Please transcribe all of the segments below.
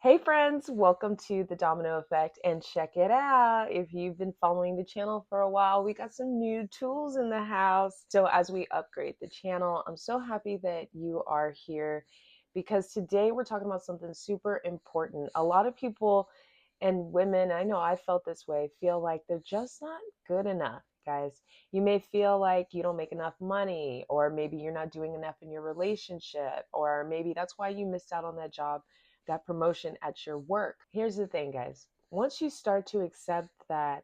Hey friends, welcome to the Domino Effect and check it out. If you've been following the channel for a while, we got some new tools in the house. So as we upgrade the channel, I'm so happy that you are here because today we're talking about something super important. A lot of people and women, I know I felt this way, feel like they're just not good enough, guys. You may feel like you don't make enough money, or maybe you're not doing enough in your relationship, or maybe that's why you missed out on that job, that promotion at your work. Here's the thing, guys. Once you start to accept that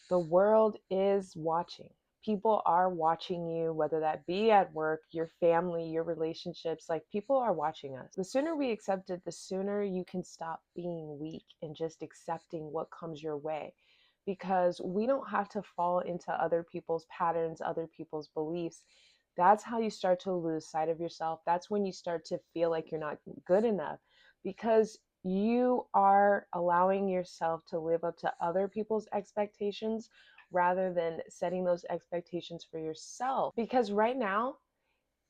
the world is watching, people are watching you, whether that be at work, your family, your relationships, like people are watching us. The sooner we accept it, the sooner you can stop being weak and just accepting what comes your way. Because we don't have to fall into other people's patterns, other people's beliefs. That's how you start to lose sight of yourself. That's when you start to feel like you're not good enough because you are allowing yourself to live up to other people's expectations rather than setting those expectations for yourself. Because right now,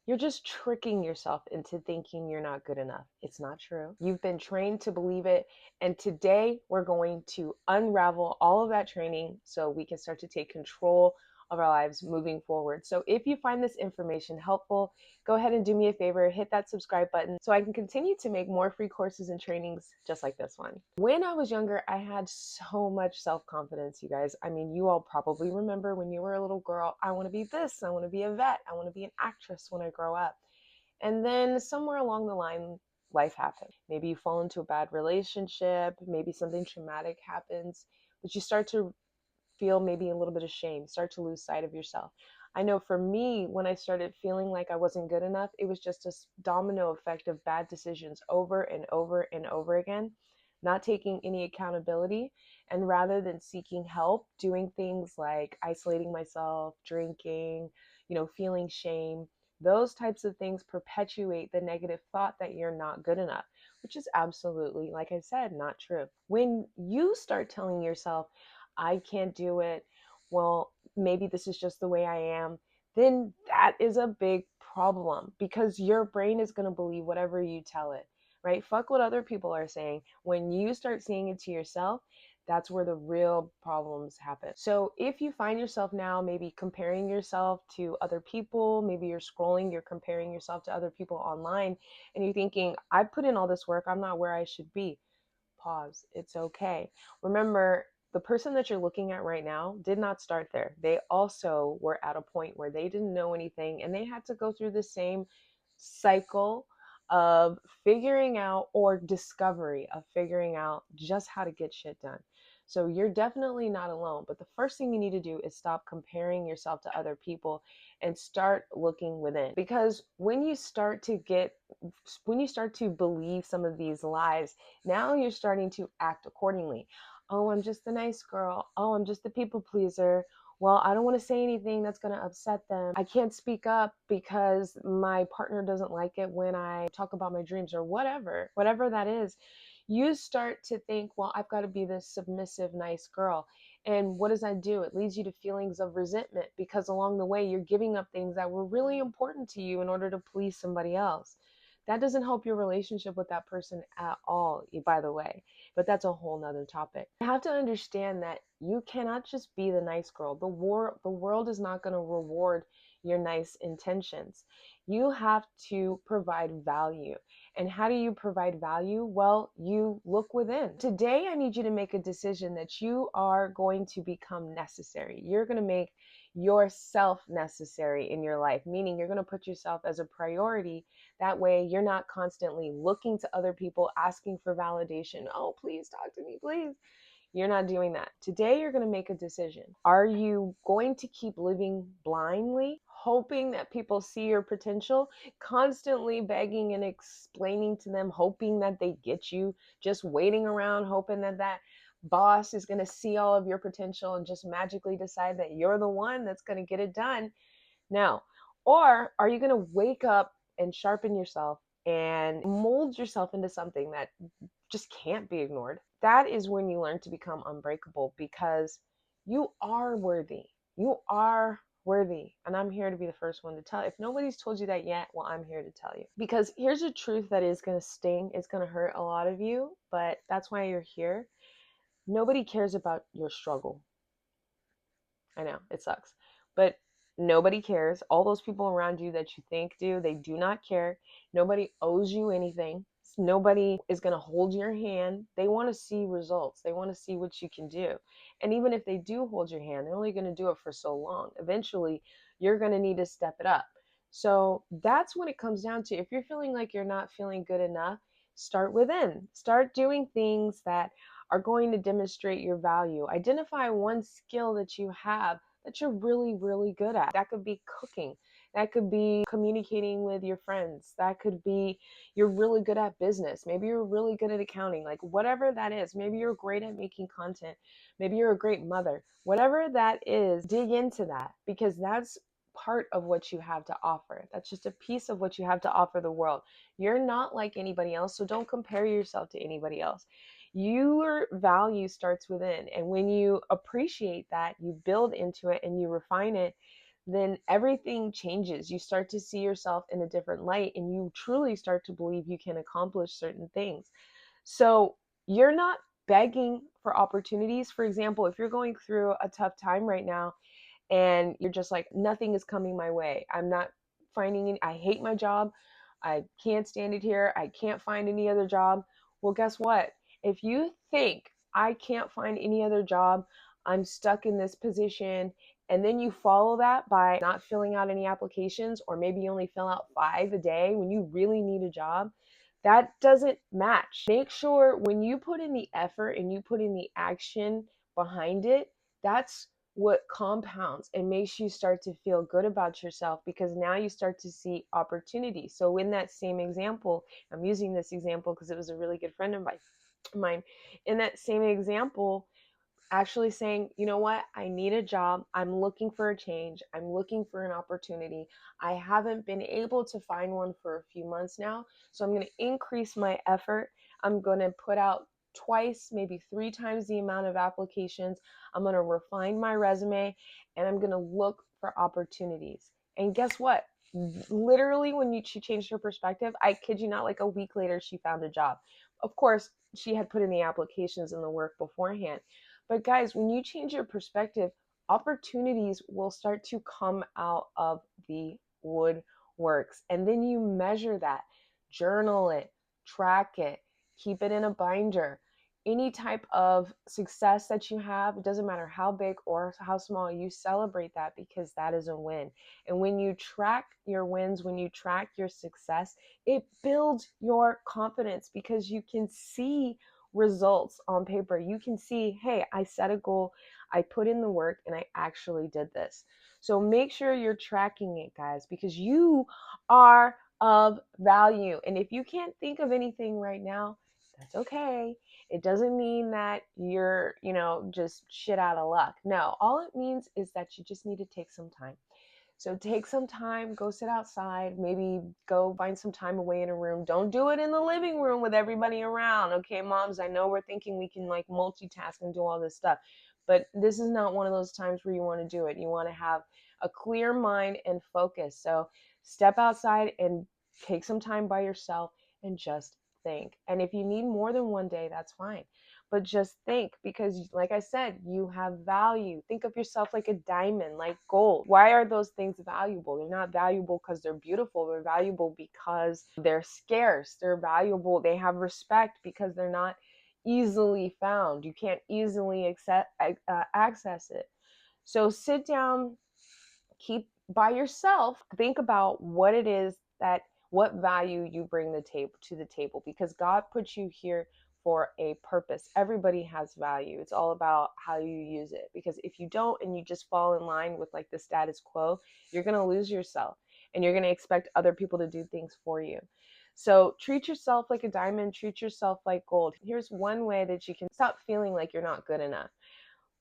you're just tricking yourself into thinking you're not good enough. It's not true. You've been trained to believe it. And today we're going to unravel all of that training so we can start to take control of our lives moving forward. So if you find this information helpful, go ahead and do me a favor, hit that subscribe button so I can continue to make more free courses and trainings just like this one. When I was younger, I had so much self-confidence, you guys. I mean, you all probably remember when you were a little girl, I want to be this, I want to be a vet, I want to be an actress when I grow up. And then somewhere along the line, life happened. Maybe you fall into a bad relationship, maybe something traumatic happens, but you start to feel maybe a little bit of shame, start to lose sight of yourself. I know for me, when I started feeling like I wasn't good enough, it was just a domino effect of bad decisions over and over and over again, not taking any accountability. And rather than seeking help, doing things like isolating myself, drinking, feeling shame, those types of things perpetuate the negative thought that you're not good enough, which is absolutely, like I said, not true. When you start telling yourself, I can't do it, well, maybe this is just the way I am, then that is a big problem because your brain is going to believe whatever you tell it, right? Fuck what other people are saying. When you start saying it to yourself, that's where the real problems happen. So if you find yourself now maybe comparing yourself to other people, maybe you're scrolling, you're comparing yourself to other people online, and you're thinking, I put in all this work, I'm not where I should be. Pause. It's okay. Remember, the person that you're looking at right now did not start there. They also were at a point where they didn't know anything and they had to go through the same cycle of figuring out, or discovery of figuring out just how to get shit done. So you're definitely not alone. But the first thing you need to do is stop comparing yourself to other people and start looking within. Because when you start to believe some of these lies, now you're starting to act accordingly. Oh, I'm just the nice girl. Oh, I'm just the people pleaser. Well, I don't want to say anything that's going to upset them. I can't speak up because my partner doesn't like it when I talk about my dreams, or whatever that is. You start to think, well, I've got to be this submissive, nice girl. And what does that do? It leads you to feelings of resentment because along the way, you're giving up things that were really important to you in order to please somebody else. That doesn't help your relationship with that person at all, by the way. But that's a whole nother topic. You have to understand that you cannot just be the nice girl. The world is not going to reward your nice intentions. You have to provide value. And how do you provide value? Well, you look within. Today, I need you to make a decision that you are going to become necessary. You're going to make yourself necessary in your life, meaning you're going to put yourself as a priority. That way, you're not constantly looking to other people, asking for validation. Oh, please talk to me, please. You're not doing that. Today, you're going to make a decision. Are you going to keep living blindly, hoping that people see your potential, constantly begging and explaining to them, hoping that they get you, just waiting around, hoping that that boss is going to see all of your potential and just magically decide that you're the one that's going to get it done? No. Or are you going to wake up and sharpen yourself and mold yourself into something that just can't be ignored? That is when you learn to become unbreakable, because you are worthy. You are worthy. And I'm here to be the first one to tell. If nobody's told you that yet, well, I'm here to tell you. Because here's a truth that is going to sting. It's going to hurt a lot of you, but that's why you're here. Nobody cares about your struggle. I know, it sucks. But nobody cares. All those people around you that you think do, they do not care. Nobody owes you anything. Nobody is going to hold your hand. They want to see results. They want to see what you can do. And even if they do hold your hand, they're only going to do it for so long. Eventually, you're going to need to step it up. So that's what it comes down to. If you're feeling like you're not feeling good enough, start within. Start doing things that are going to demonstrate your value. Identify one skill that you have that you're really, really good at. That could be cooking. That could be communicating with your friends. That could be you're really good at business. Maybe you're really good at accounting. Like whatever that is. Maybe you're great at making content. Maybe you're a great mother. Whatever that is, dig into that because that's part of what you have to offer. That's just a piece of what you have to offer the world. You're not like anybody else, so don't compare yourself to anybody else. Your value starts within. And when you appreciate that, you build into it and you refine it, then everything changes. You start to see yourself in a different light and you truly start to believe you can accomplish certain things. So you're not begging for opportunities. For example, if you're going through a tough time right now and you're just like, nothing is coming my way. I'm not finding any, I hate my job. I can't stand it here. I can't find any other job. Well, guess what? If you think I can't find any other job, I'm stuck in this position, and then you follow that by not filling out any applications, or maybe you only fill out 5 a day when you really need a job, that doesn't match. Make sure when you put in the effort and you put in the action behind it, that's what compounds and makes you start to feel good about yourself because now you start to see opportunity. So in that same example, I'm using this example because it was a really good friend of mine. In that same example, actually saying, you know what, I need a job. I'm looking for a change. I'm looking for an opportunity. I haven't been able to find one for a few months now. So I'm going to increase my effort. I'm going to put out twice, maybe 3 times the amount of applications. I'm going to refine my resume and I'm going to look for opportunities. And guess what? Literally, when she changed her perspective, I kid you not, like a week later, she found a job. Of course, she had put in the applications and the work beforehand. But guys, when you change your perspective, opportunities will start to come out of the woodworks. And then you measure that, journal it, track it, keep it in a binder. Any type of success that you have, it doesn't matter how big or how small, you celebrate that because that is a win. And when you track your wins, when you track your success, it builds your confidence because you can see results on paper. You can see, hey, I set a goal, I put in the work, and I actually did this. So make sure you're tracking it, guys, because you are of value. And if you can't think of anything right now, that's okay. It doesn't mean that you're, just shit out of luck. No, all it means is that you just need to take some time. So take some time, go sit outside, maybe go find some time away in a room. Don't do it in the living room with everybody around. Okay, moms, I know we're thinking we can like multitask and do all this stuff, but this is not one of those times where you want to do it. You want to have a clear mind and focus. So step outside and take some time by yourself and just think. And if you need more than one day, that's fine. But just think, because like I said, you have value. Think of yourself like a diamond, like gold. Why are those things valuable? They're not valuable because they're beautiful. They're valuable because they're scarce. They're valuable. They have respect because they're not easily found. You can't easily access it. So sit down, keep by yourself, think about what it is what value you bring to the table, because God put you here for a purpose. Everybody has value. It's all about how you use it, because if you don't and you just fall in line with like the status quo, you're going to lose yourself and you're going to expect other people to do things for you. So treat yourself like a diamond, treat yourself like gold. Here's one way that you can stop feeling like you're not good enough.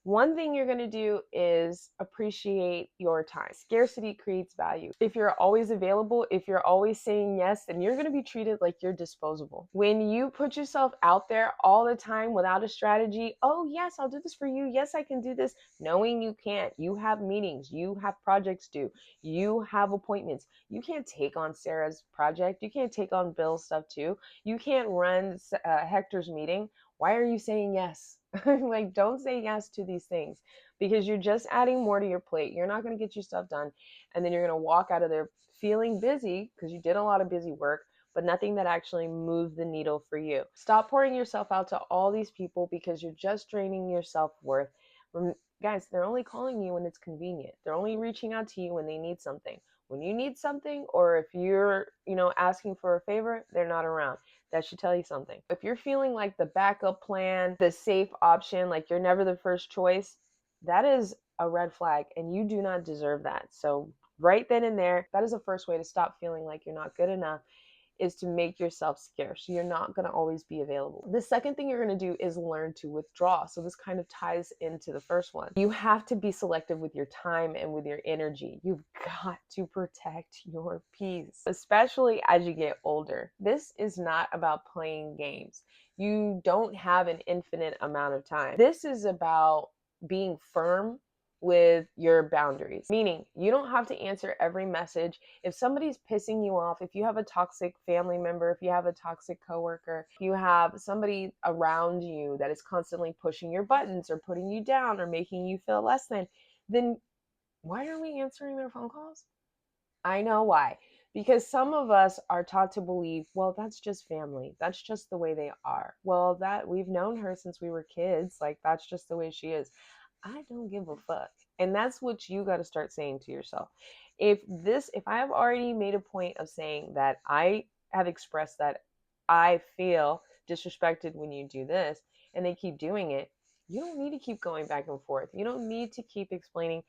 One thing you're going to do is appreciate your time. Scarcity creates value. If you're always available, if you're always saying yes, then you're going to be treated like you're disposable. When you put yourself out there all the time without a strategy, oh, yes, I'll do this for you. Yes, I can do this, knowing you can't. You have meetings, you have projects due, you have appointments. You can't take on Sarah's project. You can't take on Bill's stuff too. You can't run Hector's meeting. Why are you saying yes? Like, don't say yes to these things because you're just adding more to your plate. You're not going to get your stuff done. And then you're going to walk out of there feeling busy because you did a lot of busy work, but nothing that actually moved the needle for you. Stop pouring yourself out to all these people because you're just draining your self-worth. Guys, they're only calling you when it's convenient. They're only reaching out to you when they need something. When you need something, or if you're, asking for a favor, they're not around. That should tell you something. If you're feeling like the backup plan, the safe option, like you're never the first choice, that is a red flag and you do not deserve that. So right then and there, that is the first way to stop feeling like you're not good enough, is to make yourself scarce. You're not going to always be available. The second thing you're going to do is learn to withdraw. So this kind of ties into the first one. You have to be selective with your time and with your energy. You've got to protect your peace, especially as you get older. This is not about playing games. You don't have an infinite amount of time. This is about being firm with your boundaries, meaning you don't have to answer every message. If somebody's pissing you off, if you have a toxic family member, if you have a toxic coworker, if you have somebody around you that is constantly pushing your buttons or putting you down or making you feel less than, then why are we answering their phone calls? I know why. Because some of us are taught to believe, well, that's just family. That's just the way they are. Well, that we've known her since we were kids. Like, that's just the way she is. I don't give a fuck. And that's what you got to start saying to yourself. If I have already made a point of saying that I have expressed that I feel disrespected when you do this, and they keep doing it, you don't need to keep going back and forth. You don't need to keep explaining.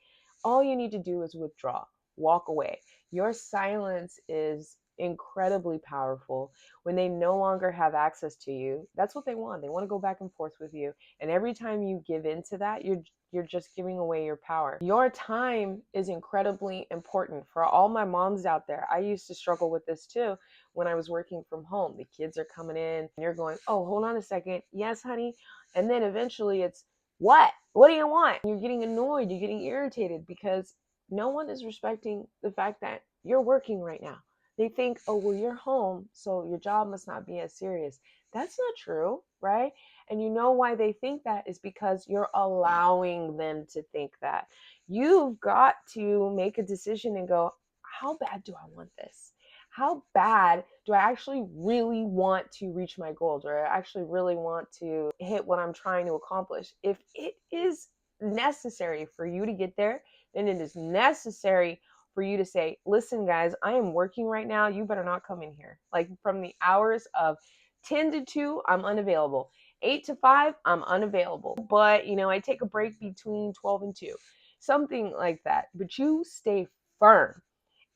All you need to do is withdraw, walk away. Your silence is incredibly powerful. When they no longer have access to you, that's what they want. They want to go back and forth with you. And every time you give into that, you're just giving away your power. Your time is incredibly important. For all my moms out there, I used to struggle with this too when I was working from home. The kids are coming in and you're going, oh, hold on a second. Yes, honey. And then eventually it's, what? What do you want? You're getting annoyed. You're getting irritated because no one is respecting the fact that you're working right now. They think, oh, well, you're home, so your job must not be as serious. That's not true, right? And you know why they think that is because you're allowing them to think that. You've got to make a decision and go, how bad do I want this? How bad do I actually really want to reach my goal? Do I actually really want to hit what I'm trying to accomplish? If it is necessary for you to get there, then it is necessary for you to say, listen, guys, I am working right now. You better not come in here. Like, from the hours of 10 to 2, I'm unavailable. 8 to 5, I'm unavailable. But, I take a break between 12 and 2. Something like that. But you stay firm.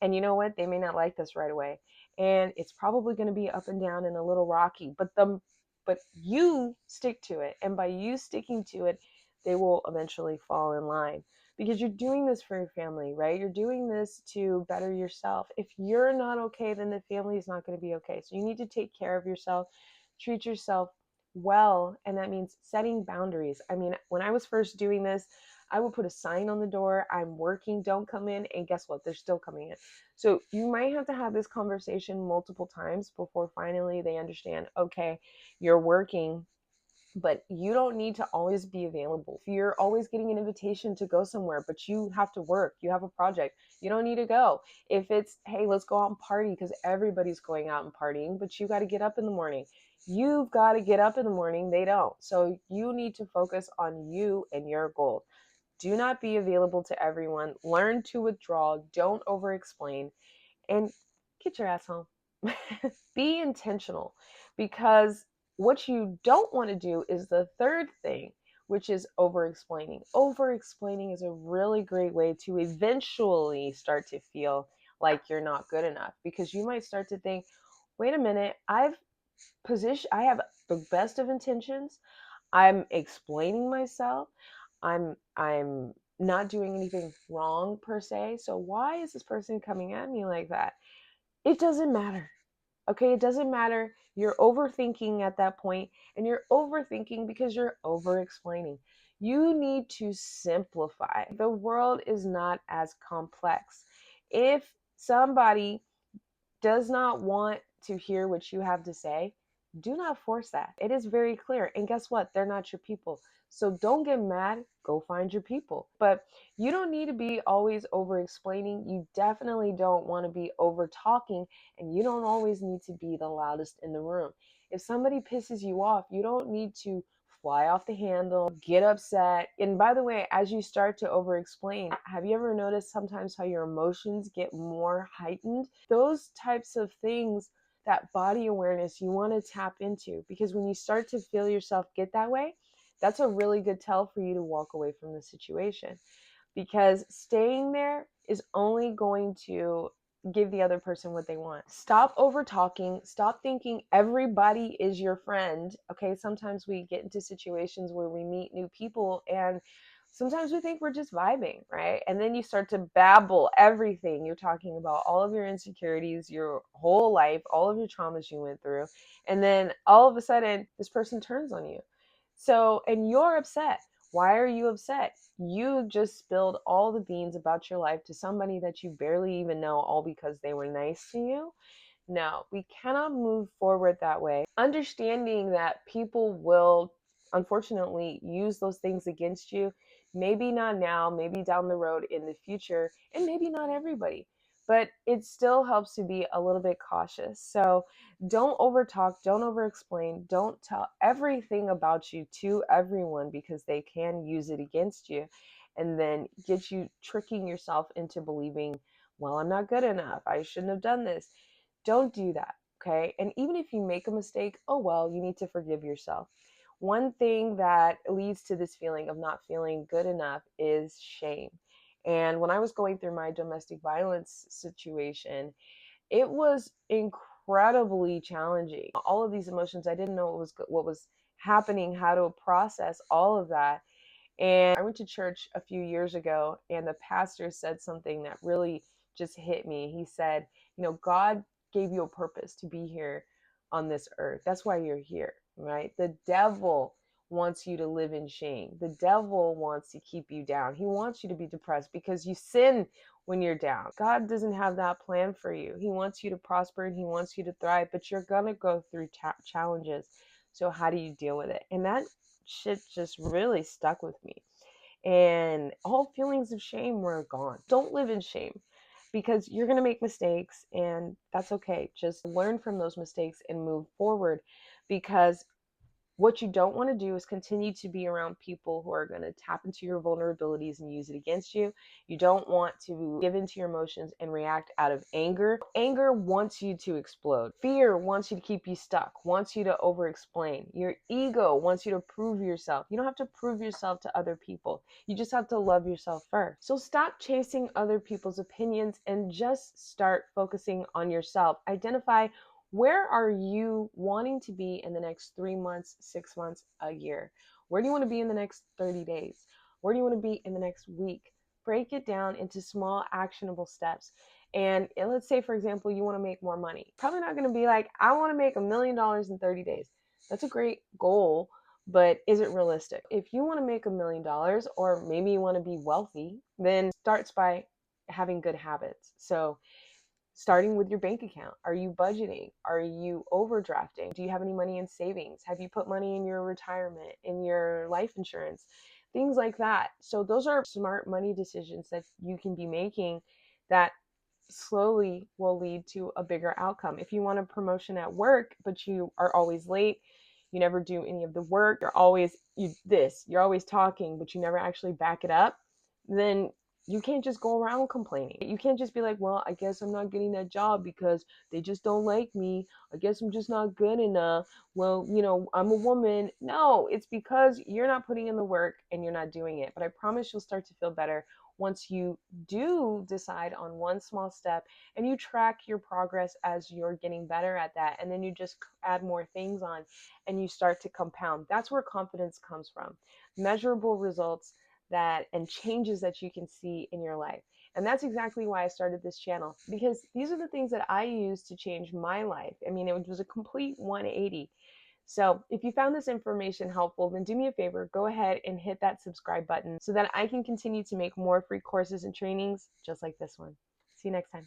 And you know what? They may not like this right away. And it's probably going to be up and down and a little rocky. But you stick to it. And by you sticking to it, they will eventually fall in line. Because you're doing this for your family, right? You're doing this to better yourself. If you're not okay, then the family is not going to be okay. So you need to take care of yourself, treat yourself well. And that means setting boundaries. I mean, when I was first doing this, I would put a sign on the door, I'm working, don't come in. And guess what? They're still coming in. So you might have to have this conversation multiple times before finally they understand, okay, you're working, but you don't need to always be available. If you're always getting an invitation to go somewhere, but you have to work, you have a project, you don't need to go. If it's, hey, let's go out and party because everybody's going out and partying, but you got to get up in the morning. You've got to get up in the morning. They don't. So you need to focus on you and your goals. Do not be available to everyone. Learn to withdraw. Don't over explain. And get your ass home. Be intentional, because what you don't want to do is the third thing, which is over explaining. Over explaining is a really great way to eventually start to feel like you're not good enough, because you might start to think, wait a minute, I have the best of intentions. I'm explaining myself. I'm not doing anything wrong per se. So why is this person coming at me like that? It doesn't matter. Okay, it doesn't matter. You're overthinking at that point, and you're overthinking because you're over explaining. You need to simplify. The world is not as complex. If somebody does not want to hear what you have to say, do not force that. It is very clear. And guess what? They're not your people. So don't get mad. Go find your people. But you don't need to be always over explaining. You definitely don't want to be over talking. And you don't always need to be the loudest in the room. If somebody pisses you off, you don't need to fly off the handle, get upset. And by the way, as you start to over explain, have you ever noticed sometimes how your emotions get more heightened? Those types of things, that body awareness, you want to tap into, because when you start to feel yourself get that way, that's a really good tell for you to walk away from the situation, because staying there is only going to give the other person what they want. Stop over talking. Stop thinking everybody is your friend. Okay, sometimes we get into situations where we meet new people and sometimes we think we're just vibing, right? And then you start to babble everything. You're talking about all of your insecurities, your whole life, all of your traumas you went through. And then all of a sudden, this person turns on you. So, and you're upset. Why are you upset? You just spilled all the beans about your life to somebody that you barely even know, all because they were nice to you. No, we cannot move forward that way. Understanding that people will unfortunately use those things against you, maybe not now, maybe down the road in the future, and maybe not everybody. But it still helps to be a little bit cautious. So don't overtalk, don't over explain, don't tell everything about you to everyone, because they can use it against you and then get you tricking yourself into believing, well, I'm not good enough, I shouldn't have done this. Don't do that, okay? And even if you make a mistake, oh well, you need to forgive yourself. One thing that leads to this feeling of not feeling good enough is shame. And when I was going through my domestic violence situation, it was incredibly challenging. All of these emotions, I didn't know what was happening, how to process all of that. And I went to church a few years ago, and the pastor said something that really just hit me. He said, God gave you a purpose to be here on this earth. That's why you're here, right? The devil wants you to live in shame. The devil wants to keep you down. He wants you to be depressed because you sin when you're down. God doesn't have that plan for you. He wants you to prosper and he wants you to thrive, but you're going to go through challenges. So how do you deal with it? And that shit just really stuck with me. And all feelings of shame were gone. Don't live in shame, because you're going to make mistakes and that's okay. Just learn from those mistakes and move forward, because what you don't want to do is continue to be around people who are going to tap into your vulnerabilities and use it against you. You don't want to give into your emotions and react out of anger. Anger wants you to explode. Fear wants you to keep you stuck, wants you to over explain. Your ego wants you to prove yourself. You don't have to prove yourself to other people. You just have to love yourself first. So stop chasing other people's opinions and just start focusing on yourself. Identify, where are you wanting to be in the next 3 months, 6 months, a year? Where do you want to be in the next 30 days? Where do you want to be in the next week? Break it down into small, actionable steps. And let's say, for example, you want to make more money. Probably not going to be like, I want to make $1 million in 30 days. That's a great goal, but is it realistic? If you want to make $1 million, or maybe you want to be wealthy, then starts by having good habits. So starting with your bank account. Are you budgeting? Are you overdrafting? Do you have any money in savings? Have you put money in your retirement, in your life insurance? Things like that. So those are smart money decisions that you can be making that slowly will lead to a bigger outcome. If you want a promotion at work, but you are always late, you never do any of the work, you're always talking, but you never actually back it up, then you can't just go around complaining. You can't just be like, well, I guess I'm not getting that job because they just don't like me. I guess I'm just not good enough. Well, I'm a woman. No, it's because you're not putting in the work and you're not doing it. But I promise you'll start to feel better once you do decide on one small step and you track your progress as you're getting better at that. And then you just add more things on and you start to compound. That's where confidence comes from. Measurable results that and changes that you can see in your life. And that's exactly why I started this channel, because these are the things that I use to change my life. I mean, it was a complete 180. So if you found this information helpful, then do me a favor, go ahead and hit that subscribe button so that I can continue to make more free courses and trainings just like this one. See you next time.